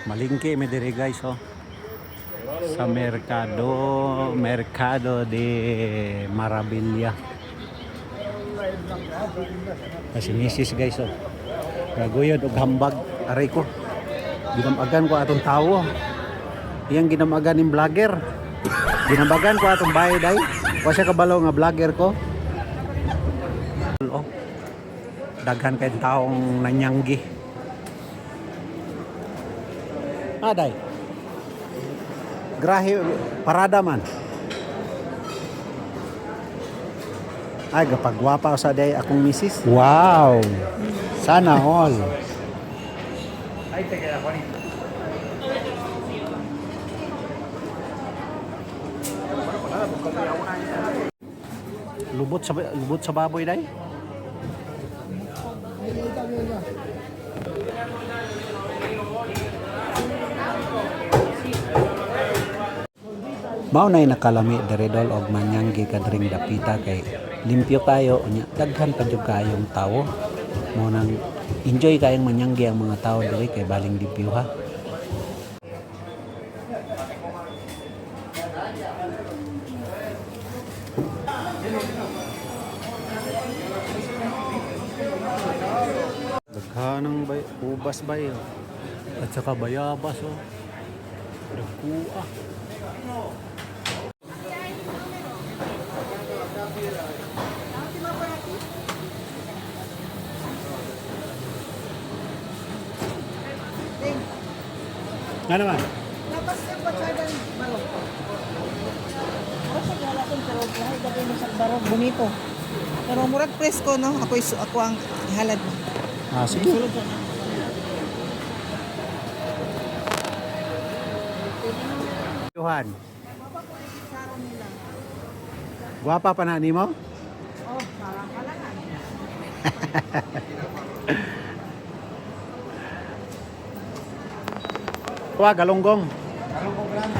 Malingki mi diri guys oh. Sa Mercado de Maravilla. Kasi misis guys oh. Gaguyod og hambag aray ko. Ginamagan ko atong tawo. Iyang ginamagan ning vlogger. Ginamagan ko atong bayad ay. Wa siya kabalo nga vlogger ko. Oh. Daghan kay taong nanyanggi. Aday. Grahe parada man. Ay gapagwapa sa day akong misis. Wow. Sana all. Ay tege ako ni. Lubot sa baboy day. Mao nay nakalami diredol og manyanggi kadring dapita kay limpyo kayo nya daghan pa jud kayong tawo. Mao nang enjoy kayong manyanggi ang mga tawo diri kay baling limpyo ha. Daghanang ubas bay at saka bayabas oh. Dagkua. Ano naman? Lapas na po sa barog. Ako sa lason pero buhay dagay mo sa barog bonito. Pero murag presko no. Ako ang ihalad mo. Ah, sige. Johan. Guwapa pa na nimo? Oh, parang kalangan. Kuha galunggong. Galunggong lang.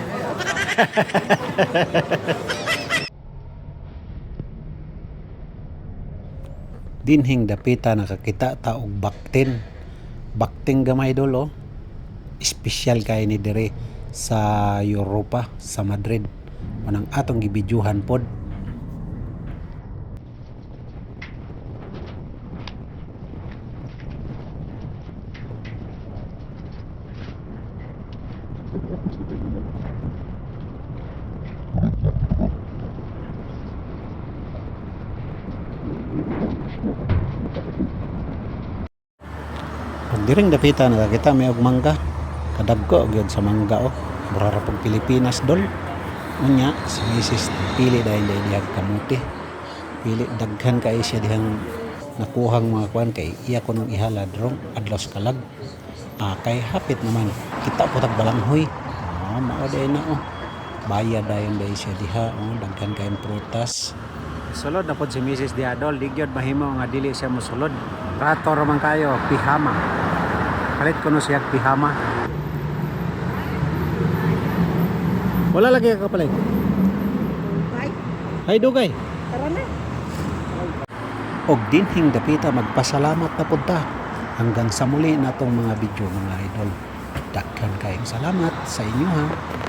Dinhing dapita nakakita ta og baktin. Bakting gamay dolo. Espesyal kay ni dire sa Europa, sa Madrid. Manang atong gibidyuhan pod. Pag diring dapita nakakita may og mangga. Kadagko gyud sa mangga oh. Mura ra pag Pilipinas dol. Unya si Mrs. pili dahil dihang kamuti. Pili daghan kay siya dihang nakuhang mga kuan kay iya ko nung ihalad rong adlaw sa kalag. Kay hapit naman. Kita po tag balanghoy. Mao day na oh. Bayad dayon day siya diha oh, daghan kay prutas. Sulod na pod si Mrs. Diadol, digyod mahimo nga dili siya mosulod. Rato ra man kayo, pihama. Palit ko no siya pihama. Wala lagi ka kapalit. Bye. Hay dugay. Tara na. Og dinhing dapita magpasalamat na punta. Hanggang sa muli natong mga video mga idol. Daghan kayong salamat sa inyo ha.